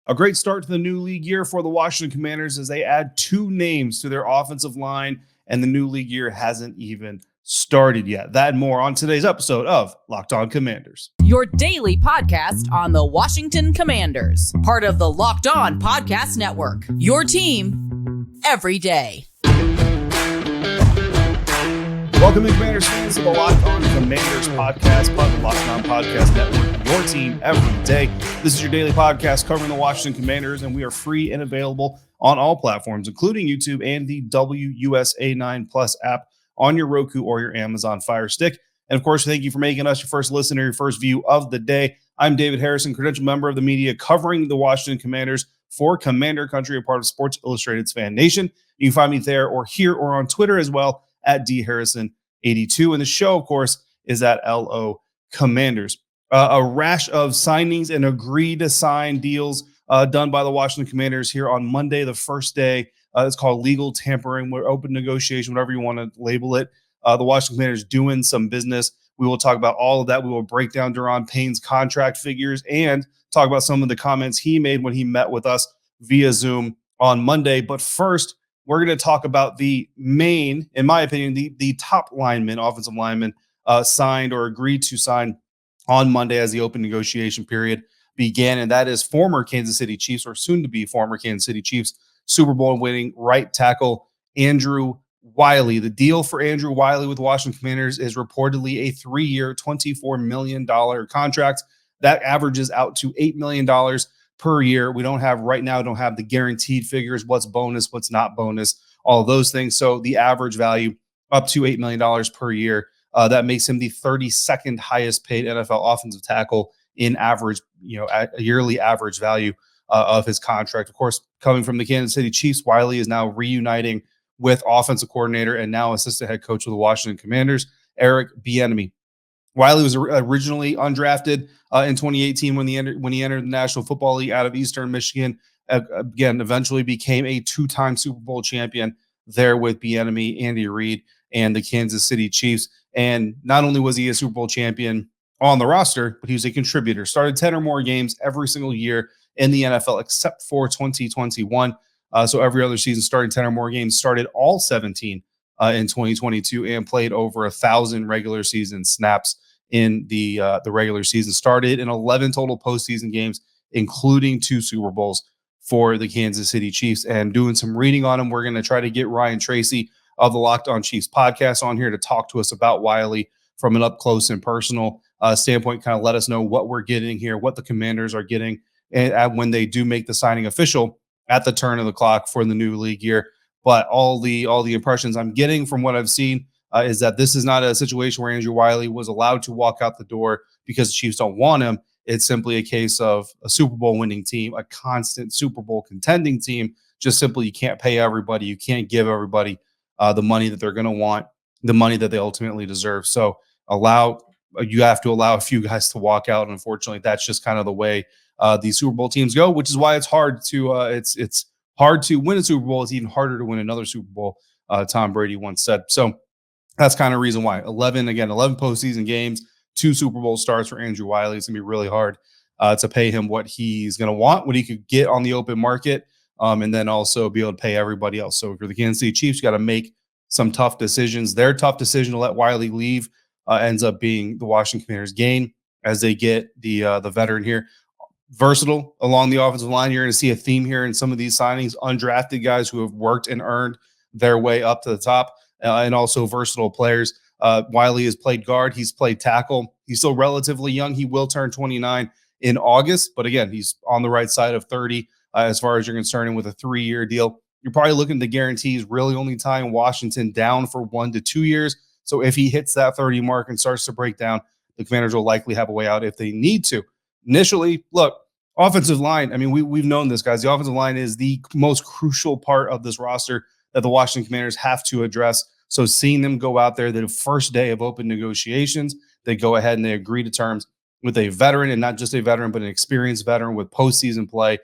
A great start to the new league year for the Washington Commanders as they add two names to their offensive line, and the new league year hasn't even started yet. That and more on today's episode of Locked On Commanders. Your daily podcast on the Washington Commanders, part of the Locked On Podcast Network. Your team every day. Welcome, Commanders fans, to the Locked On Commanders podcast, part of the Locked On Podcast Network, your team every day. This is your daily podcast covering the Washington Commanders, and we are free and available on all platforms, including YouTube and the WUSA 9 Plus app on your Roku or your Amazon Fire Stick. And of course, thank you for making us your first listener, your first view of the day. I'm David Harrison, credentialed member of the media covering the Washington Commanders for Commander Country, a part of Sports Illustrated's FanNation. You can find me there or here or on Twitter as well at dharrison82. And the show, of course, is at LO Commanders. A rash of signings and agreed to sign deals done by the Washington Commanders here on Monday, the first day. It's called legal tampering, open negotiation, whatever you want to label it. The Washington Commanders doing some business. We will talk about all of that. We will break down Daron Payne's contract figures and talk about some of the comments he made when he met with us via Zoom on Monday. But first, we're going to talk about the main, in my opinion, the top lineman, offensive lineman, signed or agreed to sign on Monday as the open negotiation period began, and that is former Kansas City Chiefs, or soon-to-be former Kansas City Chiefs, Super Bowl winning right tackle Andrew Wylie. The deal for Andrew Wylie with Washington Commanders is reportedly a 3-year, $24 million contract. That averages out to $8 million per year. We don't have the guaranteed figures, what's bonus, what's not bonus, all of those things. So the average value up to $8 million per year. That makes him the 32nd highest paid NFL offensive tackle in average, at a yearly average value of his contract. Of course, coming from the Kansas City Chiefs, Wylie is now reuniting with offensive coordinator and now assistant head coach of the Washington Commanders, Eric Bieniemy. Wylie was originally undrafted in 2018 when he entered the National Football League out of Eastern Michigan. Again, eventually became a two-time Super Bowl champion there with Bieniemy, Andy Reid, and the Kansas City Chiefs. And not only was he a Super Bowl champion on the roster, but he was a contributor. Started 10 or more games every single year in the NFL except for 2021. So every other season started 10 or more games, started all 17 in 2022, and played over 1,000 regular season snaps in the regular season. Started in 11 total postseason games, including 2 Super Bowls for the Kansas City Chiefs. And doing some reading on him, we're going to try to get Ryan Tracy of the Locked On Chiefs podcast on here to talk to us about Wylie from an up close and personal standpoint, kind of let us know what we're getting here, what the Commanders are getting, and when they do make the signing official at the turn of the clock for the new league year. But all the impressions I'm getting from what I've seen is that this is not a situation where Andrew Wylie was allowed to walk out the door because the Chiefs don't want him. It's simply a case of a Super Bowl winning team, a constant Super Bowl contending team. Just simply, you can't pay everybody. You can't give everybody the money that they're going to want, the money that they ultimately deserve. So you have to allow a few guys to walk out. And unfortunately, that's just kind of the way these Super Bowl teams go, which is why it's hard to it's hard to win a Super Bowl. It's even harder to win another Super Bowl. Tom Brady once said. So that's kind of the reason why 11 postseason games, 2 Super Bowl starts for Andrew Wylie. It's gonna be really hard to pay him what he's gonna want, what he could get on the open market, and then also be able to pay everybody else. So if you're the Kansas City Chiefs, you got to make some tough decisions. Their tough decision to let Wylie leave ends up being the Washington Commanders' gain as they get the veteran here. Versatile along the offensive line. You're going to see a theme here in some of these signings. Undrafted guys who have worked and earned their way up to the top, and also versatile players. Wylie has played guard. He's played tackle. He's still relatively young. He will turn 29 in August. But again, he's on the right side of 30 as far as you're concerned with a 3-year deal. You're probably looking to guarantees really only tying Washington down for 1 to 2 years. So if he hits that 30 mark and starts to break down, the Commanders will likely have a way out if they need to. Initially, look, offensive line, I mean, we've known this, guys. The offensive line is the most crucial part of this roster that the Washington Commanders have to address. So seeing them go out there the first day of open negotiations, they go ahead and they agree to terms with a veteran, and not just a veteran, but an experienced veteran with postseason play.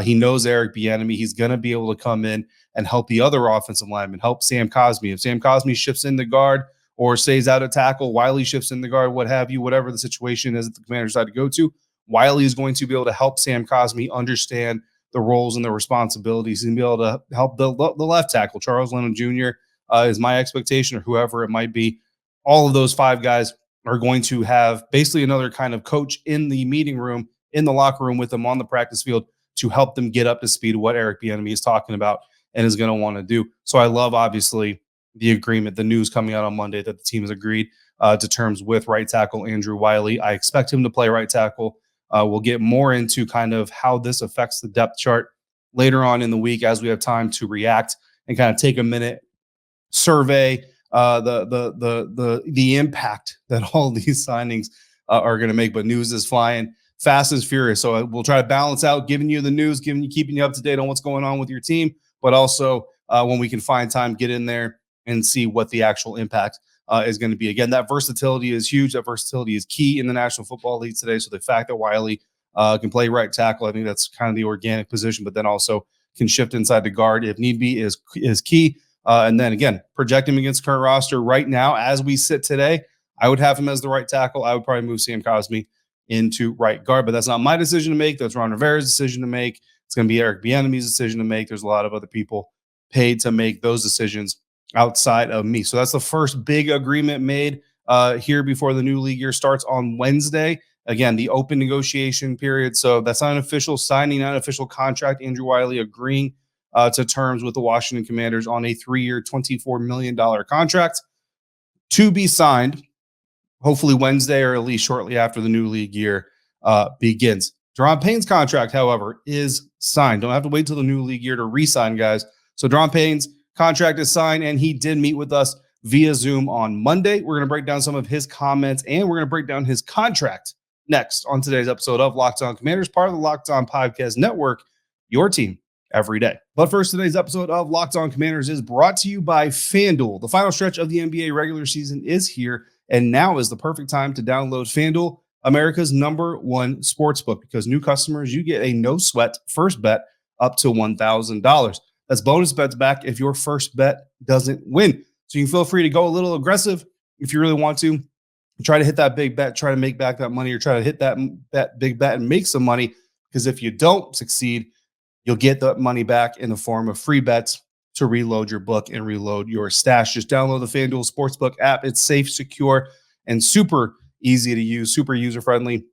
He knows Eric Bieniemy. He's going to be able to come in and help the other offensive linemen, help Sam Cosmi. If Sam Cosmi shifts in the guard or stays out of tackle, Wylie shifts in the guard, what have you, whatever the situation is that the Commanders decide to go to, Wylie is going to be able to help Sam Cosmi understand the roles and the responsibilities and be able to help the left tackle. Charles Leno Jr. Is my expectation, or whoever it might be. All of those 5 guys are going to have basically another kind of coach in the meeting room, in the locker room with them on the practice field to help them get up to speed of what Eric Bieniemy is talking about and is going to want to do. So I love, obviously, the agreement, the news coming out on Monday that the team has agreed to terms with right tackle Andrew Wylie. I expect him to play right tackle. We'll get more into kind of how this affects the depth chart later on in the week as we have time to react and kind of take a minute, survey the impact that all these signings are going to make. But news is flying fast and furious. So we'll try to balance out giving you the news, keeping you up to date on what's going on with your team, but also when we can find time, get in there and see what the actual impact is going to be. Again, that versatility is huge. That versatility is key in the National Football League today. So the fact that Wylie can play right tackle, I think that's kind of the organic position, but then also can shift inside the guard if need be is key. And then again, project him against current roster right now as we sit today. I would have him as the right tackle. I would probably move Sam Cosmi into right guard, but that's not my decision to make. That's Ron Rivera's decision to make. It's going to be Eric Bieniemy's decision to make. There's a lot of other people paid to make those decisions outside of me. So that's the first big agreement made here before the new league year starts on Wednesday. Again, the open negotiation period. So that's not an official signing, not an official contract. Andrew Wylie agreeing to terms with the Washington Commanders on a 3-year, $24 million contract to be signed hopefully Wednesday or at least shortly after the new league year begins. Daron Payne's contract, however, is signed. Don't have to wait till the new league year to re-sign, guys. So Daron Payne's contract is signed, and he did meet with us via Zoom on Monday. We're going to break down some of his comments, and we're going to break down his contract next on today's episode of Locked On Commanders, part of the Locked On Podcast Network, your team every day. But first, today's episode of Locked On Commanders is brought to you by FanDuel. The final stretch of the NBA regular season is here, and now is the perfect time to download FanDuel, America's #1 sportsbook, because new customers, you get a no-sweat first bet up to $1,000. That's bonus bets back if your first bet doesn't win. So you can feel free to go a little aggressive if you really want to. Try to hit that big bet, try to make back that money, or try to hit that big bet and make some money, because if you don't succeed, you'll get that money back in the form of free bets to reload your book and reload your stash. Just download the FanDuel Sportsbook app. It's safe, secure, and super easy to use, super user-friendly.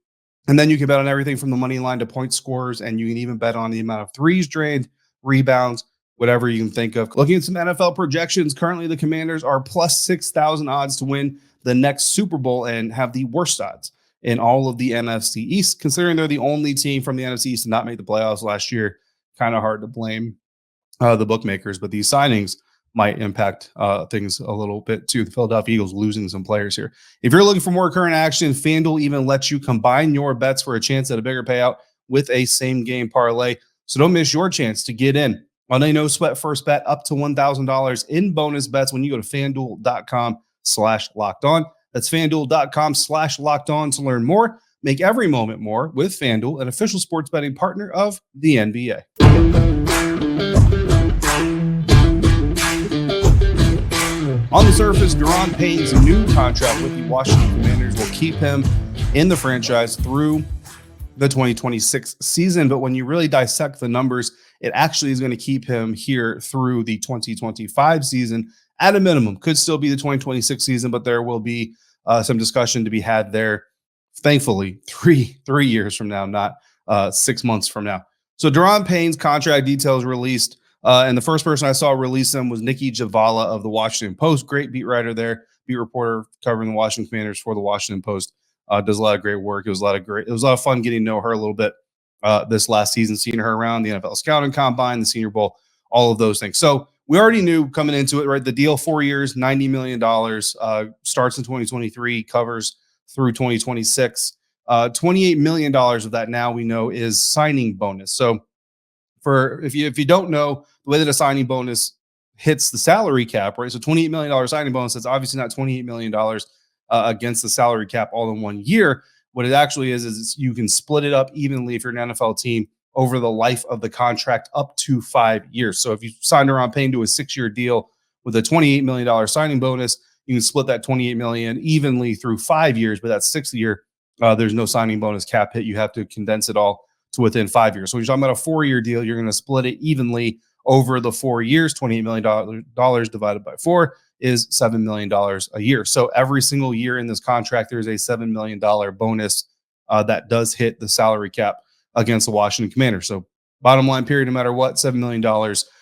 And then you can bet on everything from the money line to point scorers, and you can even bet on the amount of threes drained, rebounds, whatever you can think of. Looking at some NFL projections, currently the Commanders are plus 6,000 odds to win the next Super Bowl and have the worst odds in all of the NFC East, considering they're the only team from the NFC East to not make the playoffs last year. Kind of hard to blame the bookmakers, but these signings might impact things a little bit too. The Philadelphia Eagles losing some players here. If you're looking for more current action, FanDuel even lets you combine your bets for a chance at a bigger payout with a same game parlay. So don't miss your chance to get in on a no sweat first bet up to $1,000 in bonus bets when you go to FanDuel.com/lockedon. That's FanDuel.com/lockedon to learn more. Make every moment more with FanDuel, an official sports betting partner of the NBA. On the surface, Daron Payne's new contract with the Washington Commanders will keep him in the franchise through the 2026 season. But when you really dissect the numbers, it actually is going to keep him here through the 2025 season at a minimum. Could still be the 2026 season, but there will be some discussion to be had there. Thankfully, three years from now, not 6 months from now. So Daron Payne's contract details released. And the first person I saw release them was Nikki Javala of the Washington Post. Great beat writer there, beat reporter covering the Washington Commanders for the Washington Post. Does a lot of great work. It was a lot of fun getting to know her a little bit this last season, seeing her around the NFL Scouting Combine, the Senior Bowl, all of those things. So we already knew coming into it, right? The deal, 4 years, $90 million, starts in 2023, covers through 2026. $28 million of that now we know is signing bonus. So if you don't know, the way that a signing bonus hits the salary cap, right? So $28 million signing bonus, that's obviously not $28 million against the salary cap all in 1 year. What it actually is you can split it up evenly if you're an NFL team over the life of the contract up to 5 years. So if you signed Daron Payne to a 6-year deal with a $28 million signing bonus, you can split that $28 million evenly through 5 years, but that 6th year, there's no signing bonus cap hit. You have to condense it all to within 5 years. So you're talking about a 4-year deal. You're going to split it evenly over the 4 years. $28 million divided by 4 is $7 million a year. So every single year in this contract, there's a $7 million bonus that does hit the salary cap against the Washington Commanders. So bottom line period, no matter what, $7 million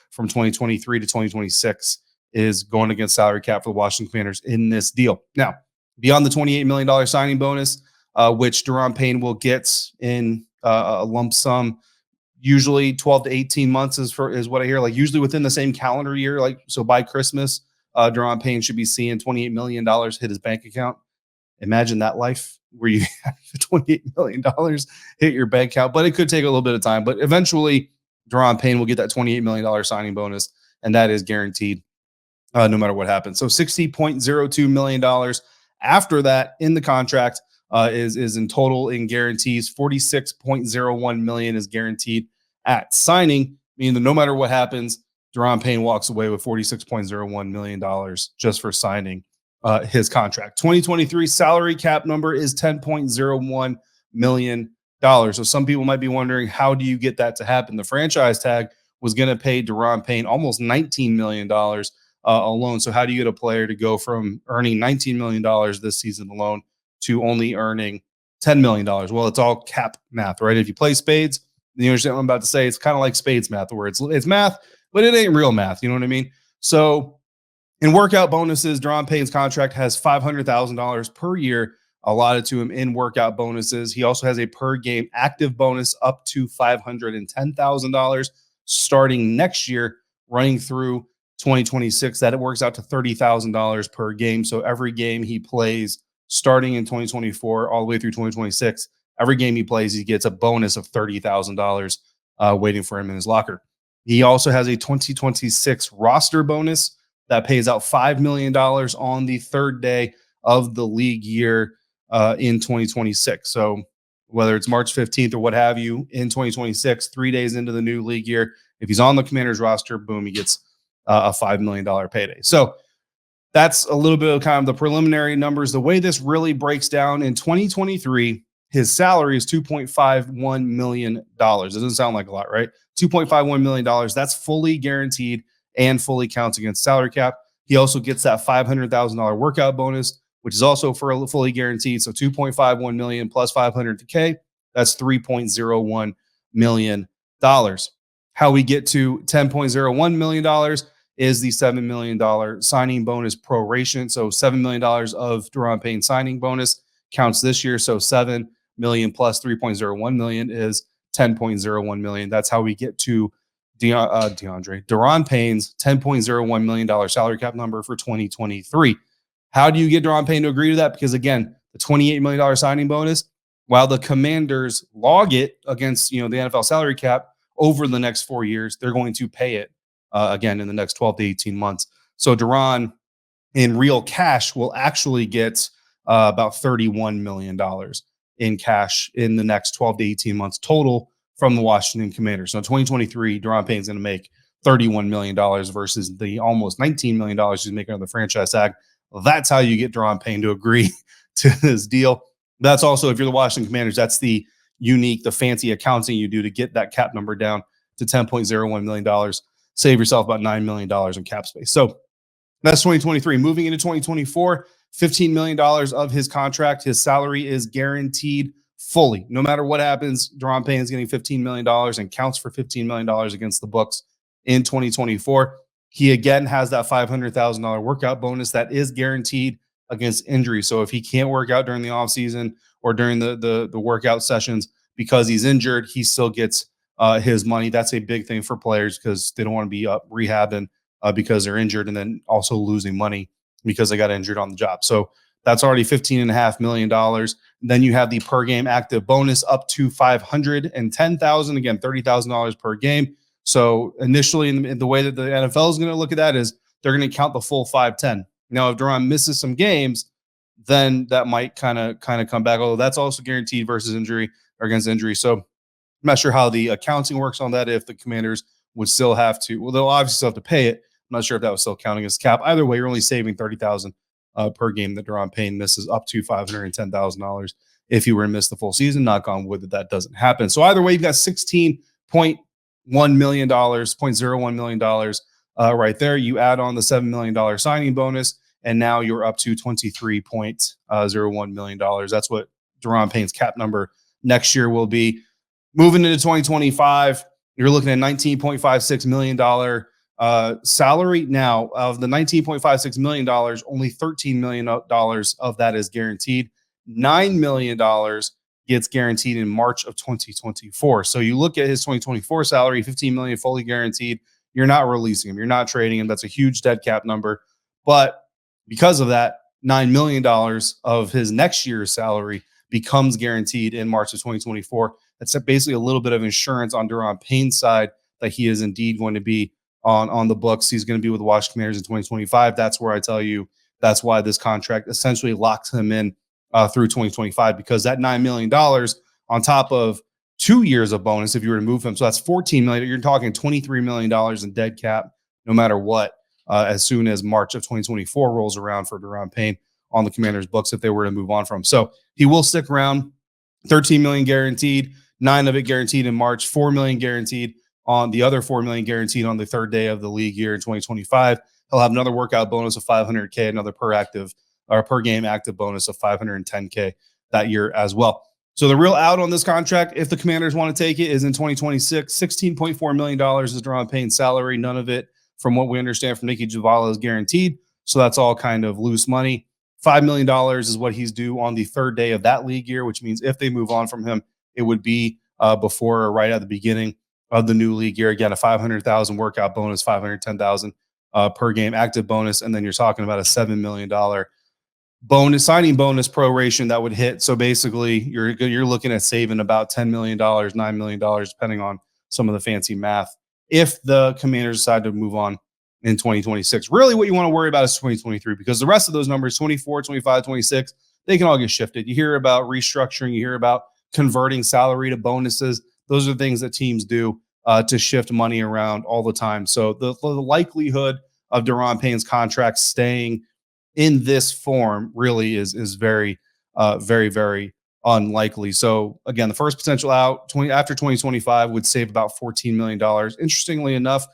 from 2023 to 2026 is going against salary cap for the Washington Commanders in this deal. Now, beyond the $28 million signing bonus, which Daron Payne will get in a lump sum, usually 12 to 18 months is what I hear, like usually within the same calendar year. Like, so by Christmas, Daron Payne should be seeing $28 million hit his bank account. Imagine that life where you have $28 million hit your bank account, but it could take a little bit of time. But eventually, Daron Payne will get that $28 million signing bonus, and that is guaranteed no matter what happens. So $60.02 million after that in the contract is in total in guarantees. $46.01 million is guaranteed at signing, meaning that no matter what happens, Daron Payne walks away with $46.01 million just for signing his contract. 2023 salary cap number is $10.01 million. So some people might be wondering, how do you get that to happen? The franchise tag was going to pay Daron Payne almost $19 million alone. So how do you get a player to go from earning $19 million this season alone to only earning $10 million? Well, it's all cap math, right? If you play spades, you understand what I'm about to say. It's kind of like spades math, where it's math, but it ain't real math. You know what I mean? So in workout bonuses, Daron Payne's contract has $500,000 per year allotted to him in workout bonuses. He also has a per game active bonus up to $510,000 starting next year, running through 2026. That it works out to $30,000 per game. So every game he plays starting in 2024 all the way through 2026, every game he plays, he gets a bonus of $30,000 waiting for him in his locker. He also has a 2026 roster bonus that pays out $5 million on the third day of the league year in 2026. So whether it's March 15th or what have you, in 2026, 3 days into the new league year, if he's on the Commanders roster, boom, he gets a $5 million payday. So that's a little bit of kind of the preliminary numbers. The way this really breaks down in 2023, his salary is $2.51 million. It doesn't sound like a lot, right? $2.51 million. That's fully guaranteed and fully counts against salary cap. He also gets that $500,000 workout bonus, which is also fully guaranteed. So $2.51 million plus $500K, that's $3.01 million. How we get to $10.01 million is the $7 million signing bonus proration. So $7 million of Daron Payne signing bonus counts this year. So $7 million plus $3.01 million is $10.01 million. That's how we get to Daron Payne's $10.01 million salary cap number for 2023. How do you get Daron Payne to agree to that? Because again, the $28 million signing bonus, while the Commanders log it against the NFL salary cap over the next 4 years, they're going to pay it again in the next 12 to 18 months. So Daron, in real cash, will actually get about $31 million in cash in the next 12 to 18 months total from the Washington Commanders. So in 2023, Daron Payne's going to make $31 million versus the almost $19 million he's making on the franchise tag. That's how you get Daron Payne to agree to this deal. That's also, if you're the Washington Commanders, that's the fancy accounting you do to get that cap number down to $10.01 million. Save yourself about $9 million in cap space. So that's 2023. Moving into 2024, $15 million of his contract, his salary is guaranteed fully. No matter what happens, Daron Payne is getting $15 million and counts for $15 million against the books in 2024. He again has that $500,000 workout bonus that is guaranteed against injury. So if he can't work out during the offseason or during the workout sessions because he's injured, he still gets his money. That's a big thing for players because they don't want to be up rehabbing because they're injured and then also losing money because they got injured on the job. So that's already $15.5 million. Then you have the per game active bonus up to $510,000. Again, $30,000 per game. So initially, in the way that the NFL is going to look at that is they're going to count the full 510. Now, if Daron misses some games, then that might kind of come back. Although that's also guaranteed versus injury or against injury. So I'm not sure how the accounting works on that. If the Commanders would still have to, well, they'll obviously still have to pay it. I'm not sure if that was still counting as cap. Either way, you're only saving $30,000 per game that Daron Payne misses up to $510,000 if he were to miss the full season. Knock on wood that doesn't happen. So either way, you've got $16.1 million, $0.01 million right there. You add on the $7 million signing bonus, and now you're up to $23.01 million. That's what Daron Payne's cap number next year will be. Moving into 2025, you're looking at $19.56 million salary. Now, of the $19.56 million, only $13 million of that is guaranteed. $9 million gets guaranteed in March of 2024. So you look at his 2024 salary, $15 million fully guaranteed. You're not releasing him. You're not trading him. That's a huge dead cap number. But because of that, $9 million of his next year's salary becomes guaranteed in March of 2024. That's basically a little bit of insurance on Daron Payne's side that he is indeed going to be on the books. He's going to be with the Washington Commanders in 2025. That's where I tell you that's why this contract essentially locks him in through 2025, because that $9 million on top of 2 years of bonus if you were to move him. So that's $14 million. You're talking $23 million in dead cap no matter what as soon as March of 2024 rolls around for Daron Payne on the Commanders books if they were to move on from him. So he will stick around. $13 million guaranteed, 9 of it guaranteed in March, $4 million guaranteed on the other $4 million guaranteed on the third day of the league year in 2025. He'll have another workout bonus of $500K, another per game active bonus of $510K that year as well. So the real out on this contract, if the Commanders want to take it, is in 2026. $16.4 million is Daron Payne's salary. None of it, from what we understand from Nicky Javala, is guaranteed. So that's all kind of loose money. $5 million is what he's due on the third day of that league year, which means if they move on from him, it would be before or right at the beginning of the new league year. Again, a $500,000 workout bonus, $510,000 per game active bonus, and then you're talking about a $7 million signing bonus proration that would hit. So basically, you're looking at saving about $10 million, $9 million, depending on some of the fancy math, if the Commanders decide to move on in 2026. Really, what you want to worry about is 2023, because the rest of those numbers, 24, 25, 26, they can all get shifted. You hear about restructuring, you hear about converting salary to bonuses. Those are things that teams do to shift money around all the time. So the likelihood of Daron Payne's contract staying in this form really is very, very unlikely. So again, the first potential out after 2025 would save about $14 million. Interestingly enough,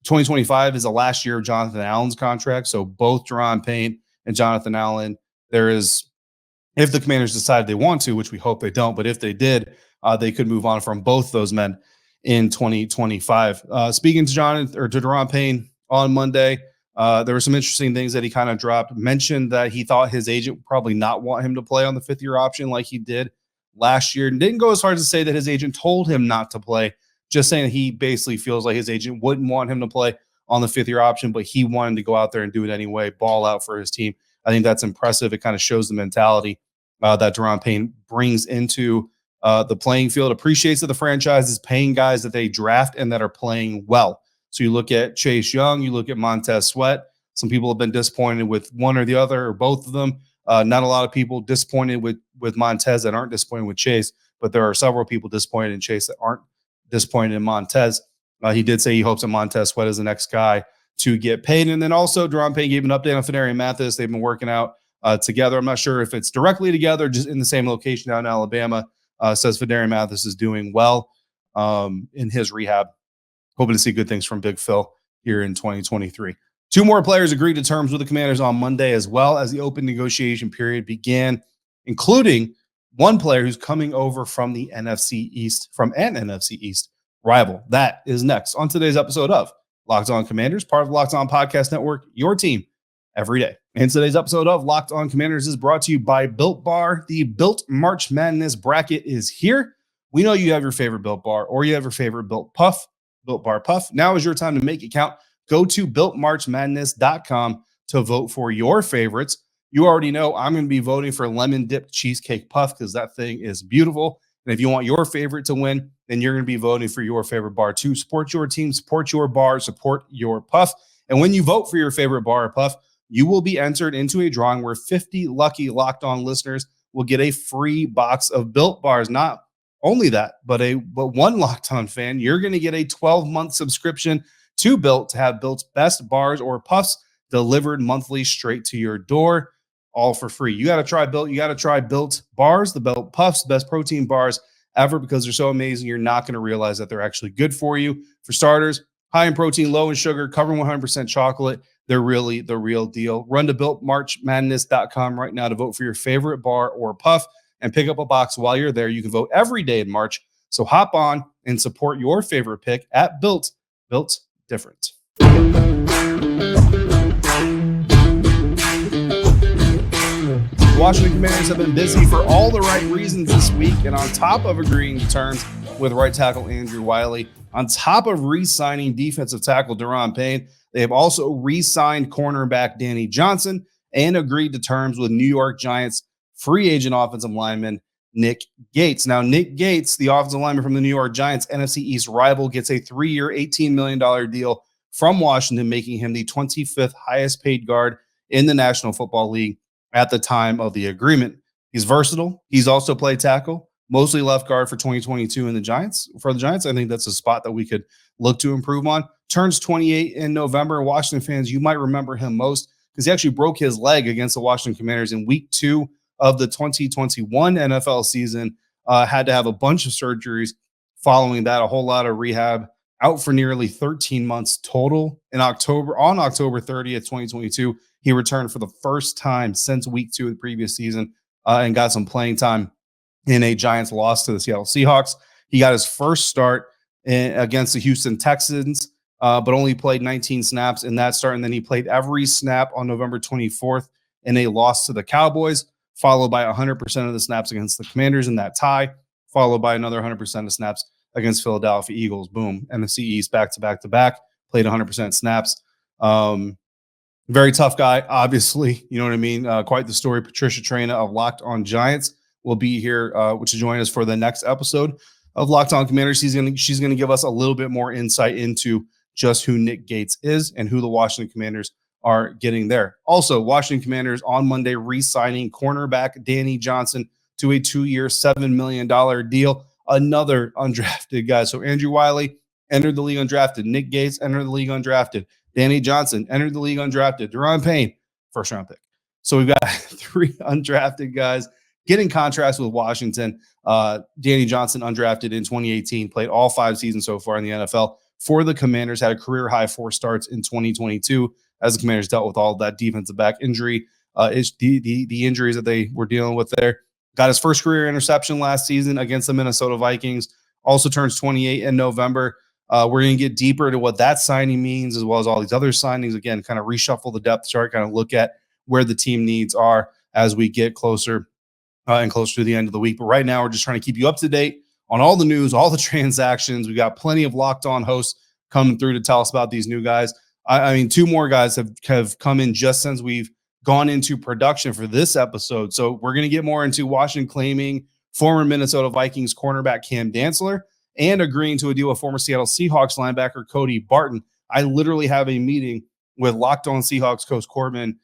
2025 is the last year of Jonathan Allen's contract. So both Daron Payne and Jonathan Allen, if the Commanders decide they want to, which we hope they don't, but if they did, they could move on from both those men in 2025. Speaking to Daron Payne on Monday, there were some interesting things that he kind of dropped. Mentioned that he thought his agent would probably not want him to play on the fifth-year option like he did last year. And didn't go as far as to say that his agent told him not to play, just saying that he basically feels like his agent wouldn't want him to play on the fifth-year option, but he wanted to go out there and do it anyway, ball out for his team. I think that's impressive. It kind of shows the mentality that Daron Payne brings into the playing field, appreciates that the franchise is paying guys that they draft and that are playing well. So you look at Chase Young, you look at Montez Sweat. Some people have been disappointed with one or the other or both of them. Not a lot of people disappointed with Montez that aren't disappointed with Chase, but there are several people disappointed in Chase that aren't disappointed in Montez. He did say he hopes that Montez Sweat is the next guy to get paid. And then also Daron Payne gave an update on Fedarian Mathis. They've been working out together. I'm not sure if it's directly together, just in the same location down in Alabama. Says Fedarian Mathis is doing well in his rehab. Hoping to see good things from Big Phil here in 2023. 2 more players agreed to terms with the Commanders on Monday, as well as the open negotiation period began, including one player who's coming over from the NFC East, from an NFC East rival. That is next on today's episode of Locked On Commanders, part of the Locked On Podcast Network, your team every day. And today's episode of Locked On Commanders is brought to you by Built Bar. The Built March Madness bracket is here. We know you have your favorite Built Bar or you have your favorite Built Puff, Built Bar Puff. Now is your time to make it count. Go to BuiltMarchMadness.com to vote for your favorites. You already know I'm going to be voting for lemon dipped cheesecake puff because that thing is beautiful. And if you want your favorite to win, then you're going to be voting for your favorite bar too. Support your team, support your bar, support your puff. And when you vote for your favorite bar or puff, you will be entered into a drawing where 50 lucky Locked On listeners will get a free box of Built Bars. Not only that, but one Locked On fan, you're going to get a 12-month subscription to Built to have Built's best bars or puffs delivered monthly straight to your door. all for free. You got to try Built. You got to try Built bars, the Built Puffs, the best protein bars ever, because they're so amazing. You're not going to realize that they're actually good for you. For starters, high in protein, low in sugar, covering 100% chocolate. They're really the real deal. Run to BuiltMarchMadness.com right now to vote for your favorite bar or puff and pick up a box while you're there. You can vote every day in March. So hop on and support your favorite pick at Built. Built different. The Washington Commanders have been busy for all the right reasons this week, and on top of agreeing to terms with right tackle Andrew Wylie, on top of re-signing defensive tackle Daron Payne, they have also re-signed cornerback Danny Johnson and agreed to terms with New York Giants free agent offensive lineman Nick Gates. Now, Nick Gates, the offensive lineman from the New York Giants, NFC East rival, gets a 3-year, $18 million deal from Washington, making him the 25th highest paid guard in the National Football League at the time of the agreement. He's versatile. He's also played tackle, mostly left guard for 2022 in the Giants. For the Giants, I think that's a spot that we could look to improve on. Turns 28 in November. Washington fans, you might remember him most because he actually broke his leg against the Washington Commanders in week 2 of the 2021 NFL season. Had to have a bunch of surgeries following that, a whole lot of rehab, out for nearly 13 months total. On October 30th, 2022, he returned for the first time since week 2 of the previous season and got some playing time in a Giants loss to the Seattle Seahawks. He got his first start against the Houston Texans, but only played 19 snaps in that start. And then he played every snap on November 24th in a loss to the Cowboys, followed by 100% of the snaps against the Commanders in that tie, followed by another 100% of snaps against Philadelphia Eagles. Boom. NFC East back to back, played 100% snaps. Very tough guy, obviously. You know what I mean? Quite the story. Patricia Traina of Locked On Giants will be here, which will join us for the next episode of Locked On Commanders. She's going to give us a little bit more insight into just who Nick Gates is and who the Washington Commanders are getting there. Also, Washington Commanders on Monday re-signing cornerback Danny Johnson to a 2-year, $7 million deal. Another undrafted guy. So Andrew Wylie entered the league undrafted. Nick Gates entered the league undrafted. Danny Johnson entered the league undrafted. Daron Payne, first-round pick. So we've got 3 undrafted guys getting contracts with Washington. Danny Johnson, undrafted in 2018, played all 5 seasons so far in the NFL for the Commanders, had a career-high 4 starts in 2022 as the Commanders dealt with all of that defensive back injury, the injuries that they were dealing with there. Got his first career interception last season against the Minnesota Vikings. Also turns 28 in November. We're going to get deeper into what that signing means, as well as all these other signings. Again, kind of reshuffle the depth chart, kind of look at where the team needs are as we get closer and closer to the end of the week. But right now, we're just trying to keep you up to date on all the news, all the transactions. We got plenty of Locked On hosts coming through to tell us about these new guys. I mean, 2 more guys have come in just since we've gone into production for this episode. So we're going to get more into Washington claiming former Minnesota Vikings cornerback Cam Dantzler and agreeing to a deal with former Seattle Seahawks linebacker Cody Barton. I literally have a meeting with Locked On Seahawks coach Corbin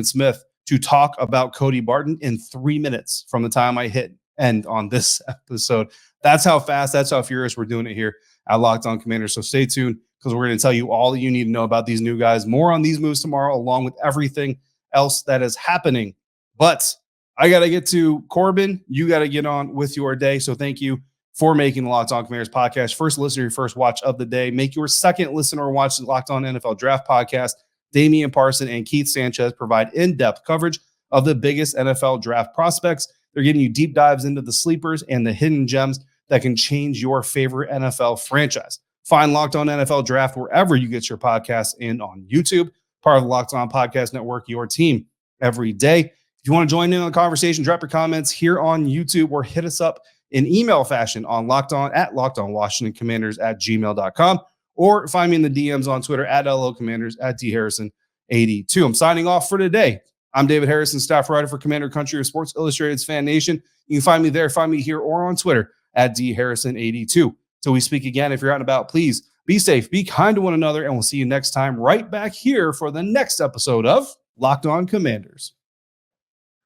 Smith to talk about Cody Barton in 3 minutes from the time I hit end on this episode. That's how fast, that's how furious we're doing it here at Locked On Commanders. So stay tuned because we're going to tell you all that you need to know about these new guys. More on these moves tomorrow, along with everything else that is happening. But I got to get to Corbin. You got to get on with your day. So thank you for making the Locked On Commanders podcast first listen or your first watch of the day. Make your second listen or watch the Locked On NFL Draft podcast. Damian Parson and Keith Sanchez provide in-depth coverage of the biggest NFL draft prospects. They're giving you deep dives into the sleepers and the hidden gems that can change your favorite NFL franchise. Find Locked On NFL Draft wherever you get your podcasts and on YouTube. Part of the Locked On Podcast Network, your team every day. If you want to join in on the conversation, drop your comments here on YouTube or hit us up in email fashion on LockedOn@LockedOnWashingtonCommanders@gmail.com or find me in the DMs on Twitter @LOCommanders @DHarrison82. I'm signing off for today. I'm David Harrison, staff writer for Commander Country of Sports Illustrated's FanNation. You can find me there, find me here, or on Twitter @DHarrison82. Till we speak again, if you're out and about, please be safe, be kind to one another, and we'll see you next time right back here for the next episode of Locked On Commanders.